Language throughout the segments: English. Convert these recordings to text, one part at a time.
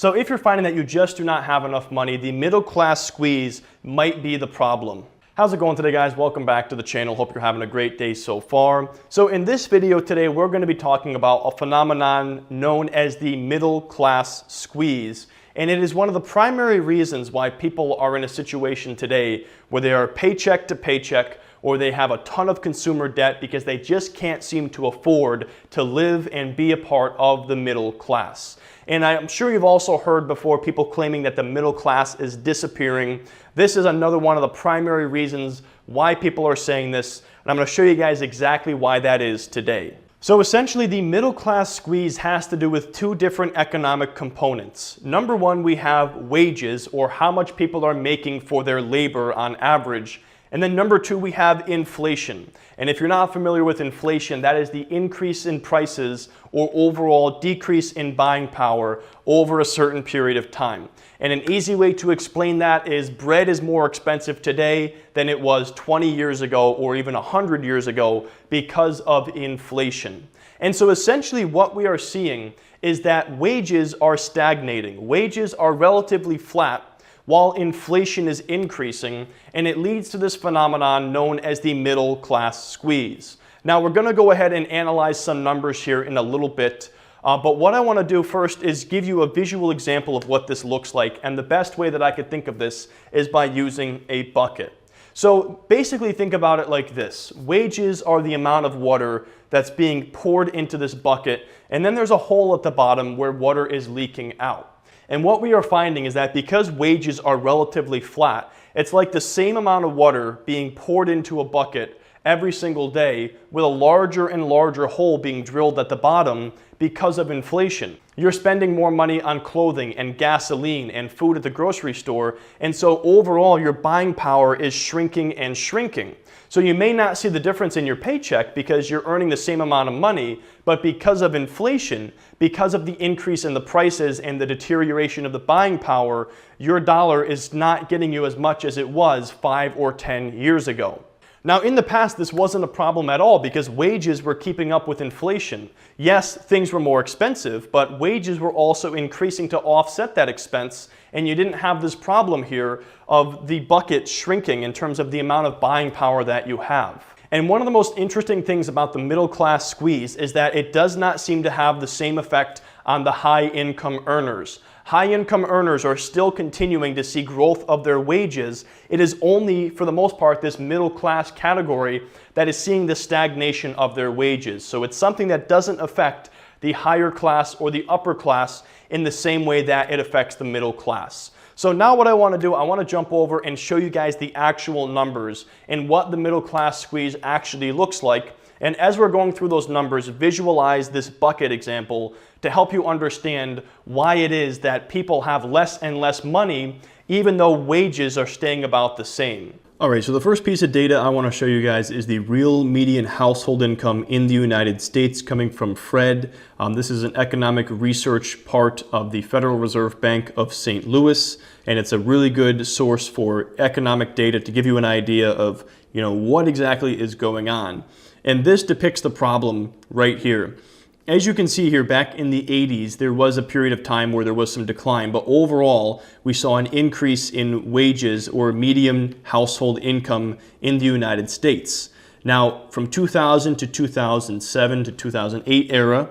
So if you're finding that you just do not have enough money, the middle class squeeze might be the problem. How's it going today, guys? Welcome back to the channel. Hope you're having a great day so far. So in this video today, we're going to be talking about a phenomenon known as the middle class squeeze. And it is one of the primary reasons why people are in a situation today where they are paycheck to paycheck, or they have a ton of consumer debt because they just can't seem to afford to live and be a part of the middle class. And I'm sure you've also heard before people claiming that the middle class is disappearing. This is another one of the primary reasons why people are saying this, and I'm going to show you guys exactly why that is today. So essentially, the middle class squeeze has to do with two different economic components. Number one, we have wages, or how much people are making for their labor on average. And then number two, we have inflation. And if you're not familiar with inflation, that is the increase in prices or overall decrease in buying power over a certain period of time. And an easy way to explain that is bread is more expensive today than it was 20 years ago or even 100 years ago because of inflation. And so essentially what we are seeing is that wages are stagnating. Wages are relatively flat while inflation is increasing, and it leads to this phenomenon known as the middle class squeeze. Now we're going to go ahead and analyze some numbers here in a little bit, but what I want to do first is give you a visual example of what this looks like, and the best way that I could think of this is by using a bucket. So basically think about it like this. Wages are the amount of water that's being poured into this bucket, and then there's a hole at the bottom where water is leaking out. And what we are finding is that because wages are relatively flat, it's like the same amount of water being poured into a bucket every single day with a larger and larger hole being drilled at the bottom because of inflation. You're spending more money on clothing and gasoline and food at the grocery store, and so overall your buying power is shrinking and shrinking. So you may not see the difference in your paycheck because you're earning the same amount of money, but because of inflation, because of the increase in the prices and the deterioration of the buying power, your dollar is not getting you as much as it was 5 or 10 years ago. Now, in the past, this wasn't a problem at all because wages were keeping up with inflation. Yes, things were more expensive, but wages were also increasing to offset that expense, and you didn't have this problem here of the bucket shrinking in terms of the amount of buying power that you have. And one of the most interesting things about the middle class squeeze is that it does not seem to have the same effect on the high income earners. High income earners are still continuing to see growth of their wages. It is only, for the most part, this middle class category that is seeing the stagnation of their wages. So it's something that doesn't affect the higher class or the upper class in the same way that it affects the middle class. So now what I want to do, I want to jump over and show you guys the actual numbers and what the middle class squeeze actually looks like. And as we're going through those numbers, visualize this bucket example to help you understand why it is that people have less and less money even though wages are staying about the same. All right, so the first piece of data I want to show you guys is the real median household income in the United States coming from Fred. This is an economic research part of the Federal Reserve Bank of St. Louis, and it's a really good source for economic data to give you an idea of, what exactly is going on. And this depicts the problem right here. As you can see here, back in the 80s, there was a period of time where there was some decline, but overall, we saw an increase in wages or median household income in the United States. Now, from 2000 to 2007 to 2008 era,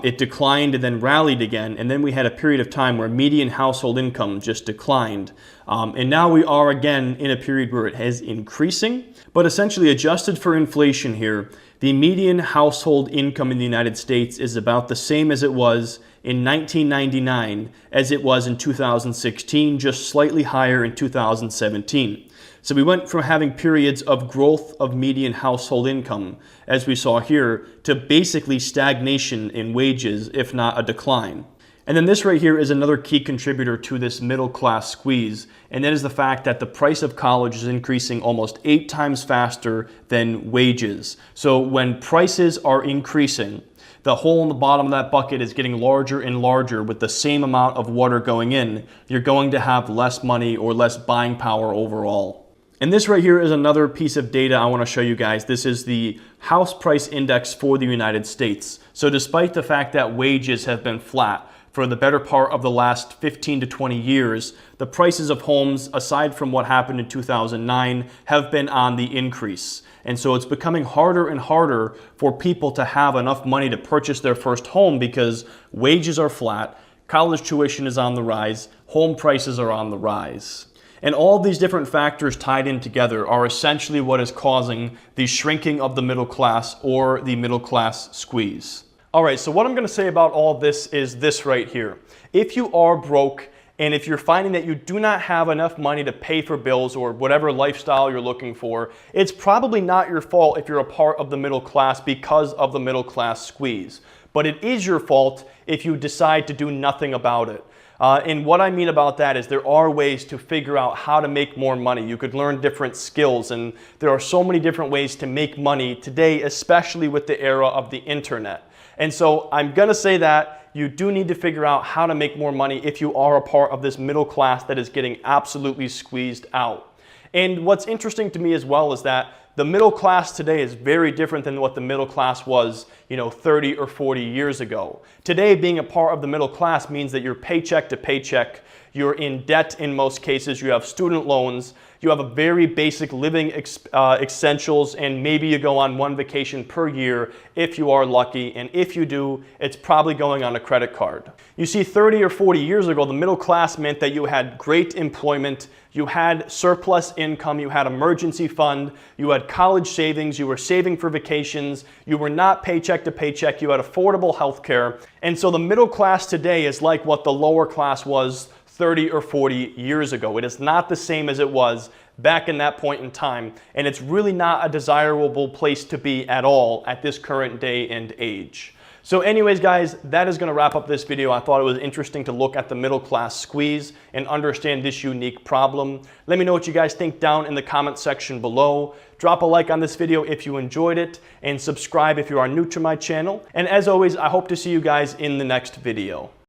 it declined and then rallied again, and then we had a period of time where median household income just declined. And now we are again in a period where it is increasing, but essentially adjusted for inflation here, the median household income in the United States is about the same as it was in 1999 as it was in 2016, just slightly higher in 2017. So we went from having periods of growth of median household income, as we saw here, to basically stagnation in wages, if not a decline. And then this right here is another key contributor to this middle class squeeze, and that is the fact that the price of college is increasing almost 8 times faster than wages. So when prices are increasing, the hole in the bottom of that bucket is getting larger and larger with the same amount of water going in. You're going to have less money or less buying power overall. And this right here is another piece of data I want to show you guys. This is the house price index for the United States. So despite the fact that wages have been flat, for the better part of the last 15 to 20 years, the prices of homes, aside from what happened in 2009, have been on the increase. And so it's becoming harder and harder for people to have enough money to purchase their first home because wages are flat, college tuition is on the rise, home prices are on the rise. And all these different factors tied in together are essentially what is causing the shrinking of the middle class or the middle class squeeze. All right, so what I'm gonna say about all this is this right here. If you are broke and if you're finding that you do not have enough money to pay for bills or whatever lifestyle you're looking for, it's probably not your fault if you're a part of the middle class because of the middle class squeeze. But it is your fault if you decide to do nothing about it. And what I mean about that is there are ways to figure out how to make more money. You could learn different skills, and there are so many different ways to make money today, especially with the era of the internet. And so I'm gonna say that you do need to figure out how to make more money if you are a part of this middle class that is getting absolutely squeezed out. And what's interesting to me as well is that the middle class today is very different than what the middle class was, 30 or 40 years ago. Today, being a part of the middle class means that you're paycheck to paycheck, you're in debt in most cases, you have student loans, you have a very basic living essentials, and maybe you go on one vacation per year if you are lucky, and if you do, it's probably going on a credit card. You see, 30 or 40 years ago, the middle class meant that you had great employment, you had surplus income, you had emergency fund, you had college savings, you were saving for vacations, you were not paycheck to paycheck, you had affordable health care. And so the middle class today is like what the lower class was 30 or 40 years ago. It is not the same as it was back in that point in time, and it's really not a desirable place to be at all at this current day and age. So anyways, guys, that is gonna wrap up this video. I thought it was interesting to look at the middle class squeeze and understand this unique problem. Let me know what you guys think down in the comment section below. Drop a like on this video if you enjoyed it, and subscribe if you are new to my channel. And as always, I hope to see you guys in the next video.